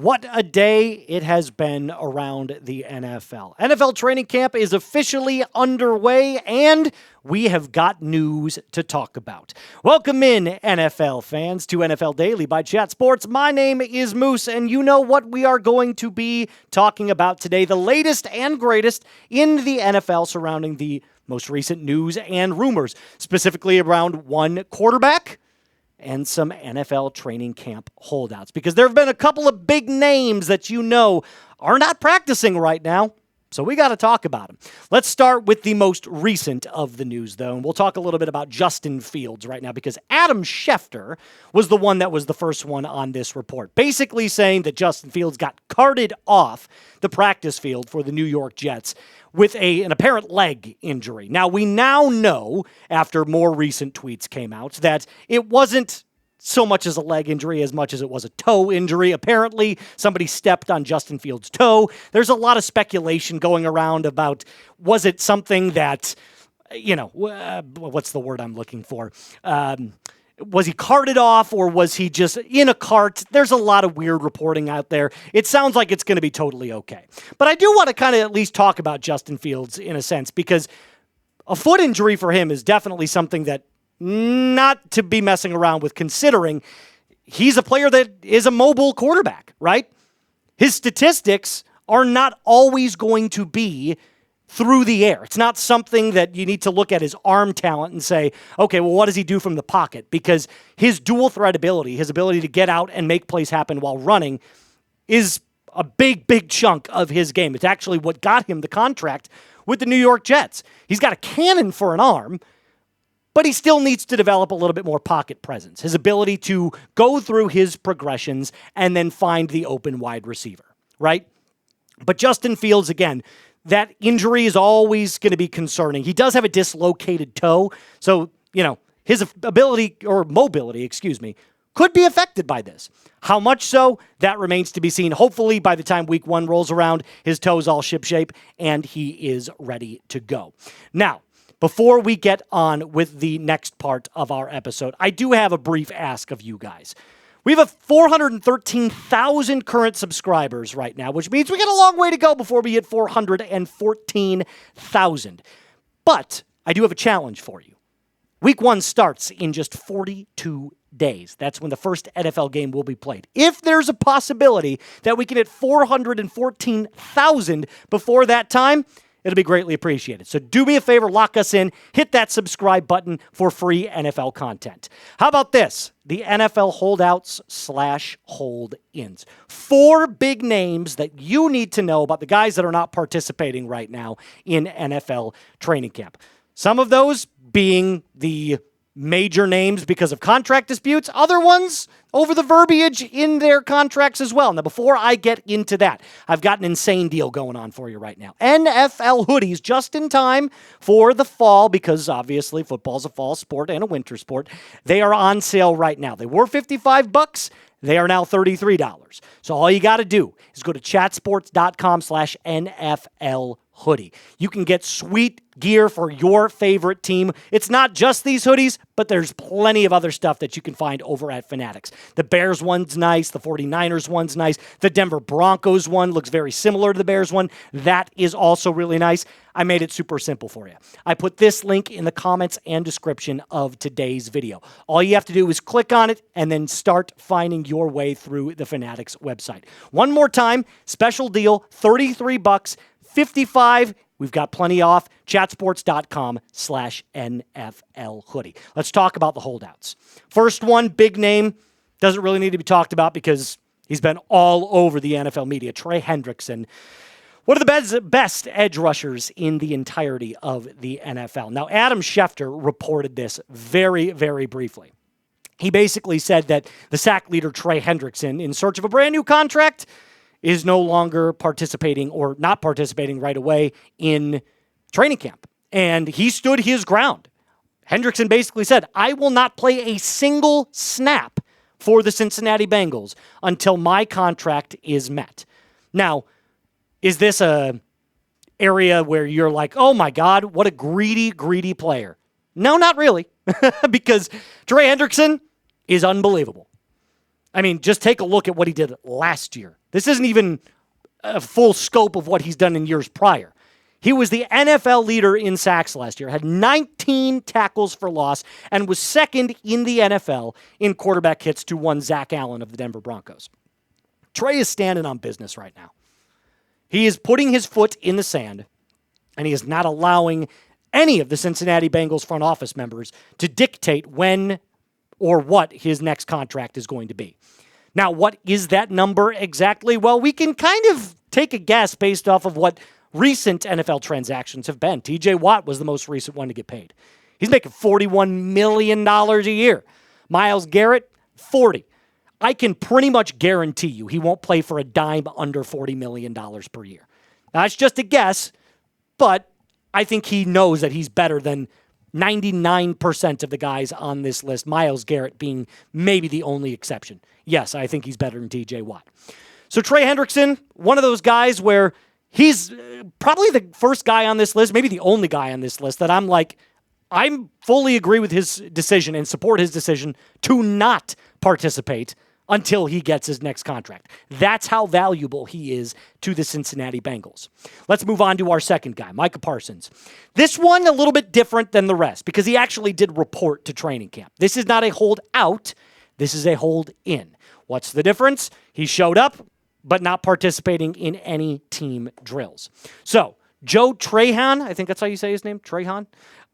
What a day it has been around the NFL. NFL training camp is officially underway, and we have got news to talk about. Welcome in, NFL fans, to NFL Daily by Chat Sports. My name is Moose, and you know what we are going to be talking about today. The latest and greatest in the NFL surrounding the most recent news and rumors, specifically around one quarterback and some NFL training camp holdouts, because there have been a couple of big names that you know are not practicing right now, so we got to talk about them. Let's start with the most recent of the news, though, and we'll talk a little bit about Justin Fields right now, because Adam Schefter was the one that was the first one on this report, basically saying that Justin Fields got carted off the practice field for the New York Jets with an apparent leg injury. Now, we now know, after more recent tweets came out, that it wasn't so much as a leg injury as much as it was a toe injury. Apparently, somebody stepped on Justin Fields' toe. There's a lot of speculation going around about, was it something that, what's the word I'm looking for? Was he carted off, or was he just in a cart? There's a lot of weird reporting out there. It sounds like it's going to be totally okay. But I do want to kind of at least talk about Justin Fields in a sense, because a foot injury for him is definitely something that not to be messing around with, considering he's a player that is a mobile quarterback, right? His statistics are not always going to be through the air. It's not something that you need to look at his arm talent and say, okay, well, what does he do from the pocket? Because his dual threat ability, his ability to get out and make plays happen while running, is a big, big chunk of his game. It's actually what got him the contract with the New York Jets. He's got a cannon for an arm, but he still needs to develop a little bit more pocket presence, his ability to go through his progressions and then find the open wide receiver, right? But Justin Fields, again, that injury is always going to be concerning. He does have a dislocated toe, so, his ability, or mobility, could be affected by this. How much so, that remains to be seen. Hopefully, by the time week 1 rolls around, his toe's all shipshape, and he is ready to go. Now, before we get on with the next part of our episode, I do have a brief ask of you guys. We have 413,000 current subscribers right now, which means we got a long way to go before we hit 414,000. But I do have a challenge for you. Week 1 starts in just 42 days. That's when the first NFL game will be played. If there's a possibility that we can hit 414,000 before that time, it'll be greatly appreciated. So do me a favor, lock us in, hit that subscribe button for free NFL content. How about this? The NFL holdouts/hold-ins. 4 big names that you need to know about the guys that are not participating right now in NFL training camp. Some of those being the major names because of contract disputes, other ones over the verbiage in their contracts as well. Now, before I get into that, I've got an insane deal going on for you right now. NFL hoodies just in time for the fall, because obviously football's a fall sport and a winter sport. They are on sale right now. They were $55. They are now $33. So all you got to do is go to chatsports.com/NFL hoodie. You can get sweet gear for your favorite team. It's not just these hoodies, but there's plenty of other stuff that you can find over at Fanatics. The Bears one's nice. The 49ers one's nice. The Denver Broncos one looks very similar to the Bears one. That is also really nice. I made it super simple for you. I put this link in the comments and description of today's video. All you have to do is click on it and then start finding your way through the Fanatics website. One more time, special deal, $33, $55. We've got plenty off. Chatsports.com/NFL hoodie. Let's talk about the holdouts. First one, big name, doesn't really need to be talked about because he's been all over the NFL media. Trey Hendrickson, one of the best edge rushers in the entirety of the NFL. Now, Adam Schefter reported this very, very briefly. He basically said that the sack leader, Trey Hendrickson, in search of a brand new contract, is no longer participating, or not participating right away, in training camp. And he stood his ground. Hendrickson basically said, I will not play a single snap for the Cincinnati Bengals until my contract is met. Now, is this a area where you're like, oh my God, what a greedy, greedy player? No, not really. Because Trey Hendrickson is unbelievable. I mean, just take a look at what he did last year. This isn't even a full scope of what he's done in years prior. He was the NFL leader in sacks last year, had 19 tackles for loss, and was second in the NFL in quarterback hits to one Zach Allen of the Denver Broncos. Trey is standing on business right now. He is putting his foot in the sand, and he is not allowing any of the Cincinnati Bengals front office members to dictate when or what his next contract is going to be. Now, what is that number exactly? Well, we can kind of take a guess based off of what recent NFL transactions have been. TJ Watt was the most recent one to get paid. He's making $41 million a year. Myles Garrett, 40. I can pretty much guarantee you he won't play for a dime under $40 million per year. Now, that's just a guess, but I think he knows that he's better than 99% of the guys on this list, Myles Garrett being maybe the only exception. Yes, I think he's better than TJ Watt. So Trey Hendrickson, one of those guys where he's probably the first guy on this list, maybe the only guy on this list that I'm fully agree with his decision and support his decision to not participate until he gets his next contract. That's how valuable he is to the Cincinnati Bengals. Let's move on to our second guy, Micah Parsons. This one a little bit different than the rest because he actually did report to training camp. This is not a hold out. This is a hold in. What's the difference? He showed up, but not participating in any team drills. So, Joe Trahan, I think that's how you say his name, Trahan?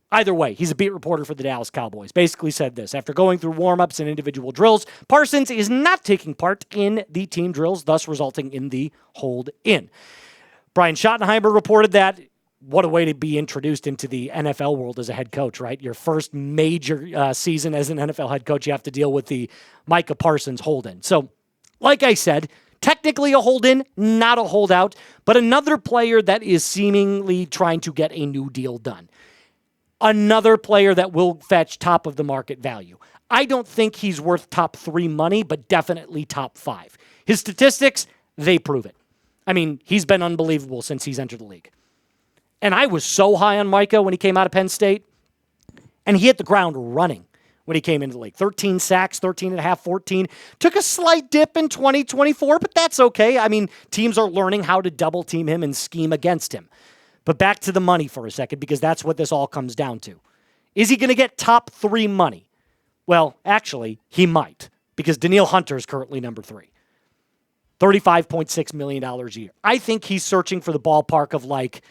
Either way, he's a beat reporter for the Dallas Cowboys. Basically said this: after going through warm-ups and individual drills, Parsons is not taking part in the team drills, thus resulting in the hold-in. Brian Schottenheimer reported that. What a way to be introduced into the NFL world as a head coach, right? Your first major season as an NFL head coach, you have to deal with the Micah Parsons hold-in. So, like I said, technically a hold-in, not a holdout, but another player that is seemingly trying to get a new deal done. Another player that will fetch top of the market value. I don't think he's worth top 3 money, but definitely top 5. His statistics, they prove it. I mean, he's been unbelievable since he's entered the league. And I was so high on Micah when he came out of Penn State, and he hit the ground running when he came into the league. 13 sacks, 13 and a half, 14. Took a slight dip in 2024, but that's okay. I mean, teams are learning how to double team him and scheme against him. But back to the money for a second, because that's what this all comes down to. Is he going to get top 3 money? Well, actually, he might, because Danielle Hunter is currently number 3. $35.6 million a year. I think he's searching for the ballpark of like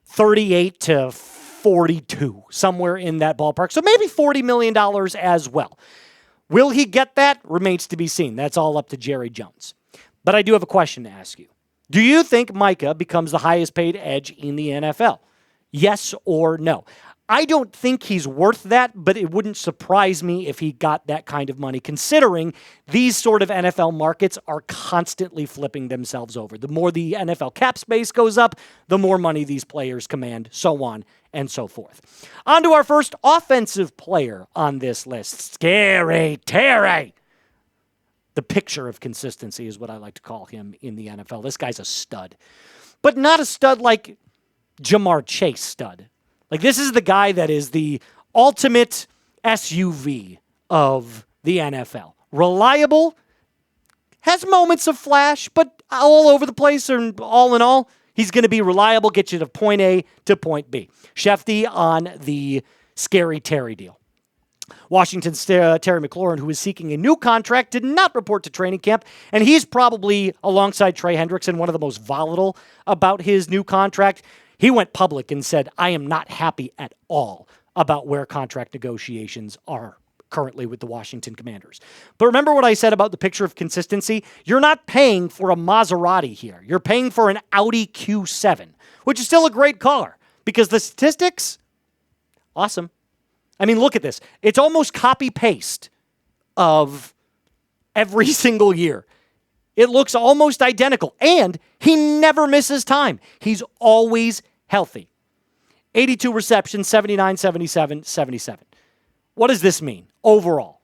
38 to 42, somewhere in that ballpark. So maybe $40 million as well. Will he get that? Remains to be seen. That's all up to Jerry Jones. But I do have a question to ask you. Do you think Micah becomes the highest paid edge in the NFL? Yes or no? I don't think he's worth that, but it wouldn't surprise me if he got that kind of money, considering these sort of NFL markets are constantly flipping themselves over. The more the NFL cap space goes up, the more money these players command, so on and so forth. On to our first offensive player on this list, Scary Terry. The picture of consistency is what I like to call him in the NFL. This guy's a stud, but not a stud like Jamar Chase stud. Like, this is the guy that is the ultimate SUV of the NFL. Reliable, has moments of flash, but all over the place, and all in all, he's going to be reliable, get you to point A to point B. Shefty on the Scary Terry deal. Washington's Terry McLaurin, who is seeking a new contract, did not report to training camp, and he's probably, alongside Trey Hendrickson, one of the most volatile about his new contract. He went public and said, I am not happy at all about where contract negotiations are currently with the Washington Commanders. But remember what I said about the picture of consistency? You're not paying for a Maserati here. You're paying for an Audi Q7, which is still a great car because the statistics, awesome. I mean, look at this. It's almost copy-paste of every single year. It looks almost identical, and he never misses time. He's always healthy. 82 receptions, 79, 77, 77. What does this mean overall?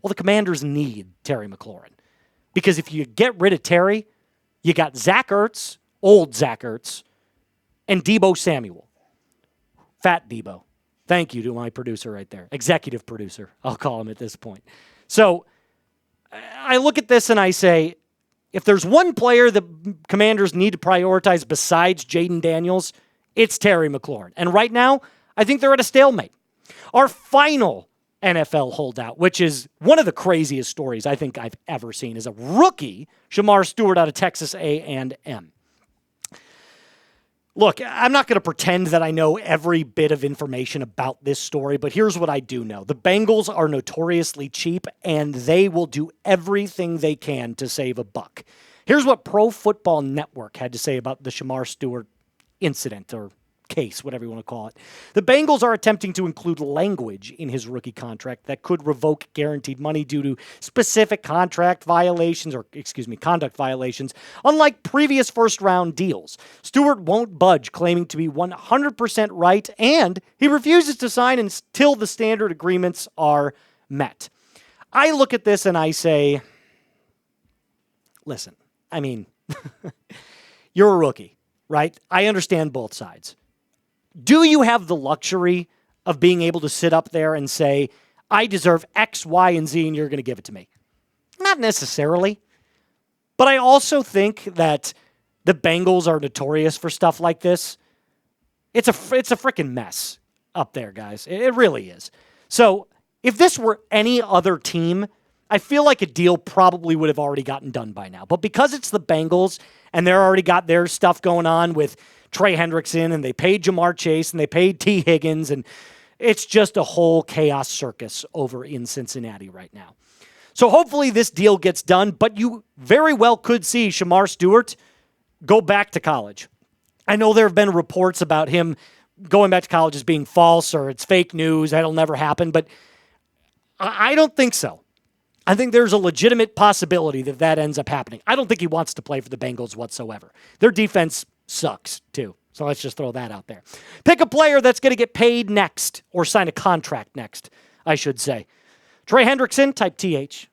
Well, the Commanders need Terry McLaurin because if you get rid of Terry, you got Zach Ertz, old Zach Ertz, and Deebo Samuel. Fat Deebo. Thank you to my producer right there. Executive producer, I'll call him at this point. So I look at this and I say, if there's one player the Commanders need to prioritize besides Jaden Daniels, it's Terry McLaurin. And right now, I think they're at a stalemate. Our final NFL holdout, which is one of the craziest stories I think I've ever seen, is a rookie, Shamar Stewart out of Texas A&M. Look, I'm not going to pretend that I know every bit of information about this story, but here's what I do know. The Bengals are notoriously cheap, and they will do everything they can to save a buck. Here's what Pro Football Network had to say about the Shamar Stewart incident, or case, whatever you want to call it. The Bengals are attempting to include language in his rookie contract that could revoke guaranteed money due to specific conduct violations, unlike previous first-round deals. Stewart won't budge, claiming to be 100% right, and he refuses to sign until the standard agreements are met. I look at this and I say, listen, I mean, you're a rookie, right? I understand both sides. Do you have the luxury of being able to sit up there and say, I deserve X, Y, and Z, and you're going to give it to me? Not necessarily. But I also think that the Bengals are notorious for stuff like this. It's a freaking mess up there, guys. It really is. So if this were any other team, I feel like a deal probably would have already gotten done by now. But because it's the Bengals and they're already got their stuff going on with Trey Hendrickson, and they paid Jamar Chase, and they paid T. Higgins, and it's just a whole chaos circus over in Cincinnati right now. So hopefully this deal gets done, but you very well could see Shamar Stewart go back to college. I know there have been reports about him going back to college as being false or it's fake news, that'll never happen, but I don't think so. I think there's a legitimate possibility that that ends up happening. I don't think he wants to play for the Bengals whatsoever. Their defense sucks, too. So let's just throw that out there. Pick a player that's going to get paid next, or sign a contract next, I should say. Trey Hendrickson, type TH.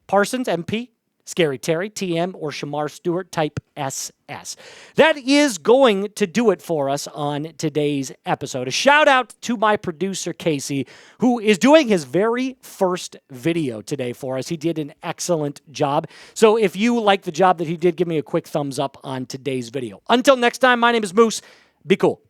Parsons, MP. Scary Terry, TM, or Shamar Stewart, type SS. That is going to do it for us on today's episode. A shout out to my producer, Casey, who is doing his very first video today for us. He did an excellent job. So if you like the job that he did, give me a quick thumbs up on today's video. Until next time, my name is Moose. Be cool.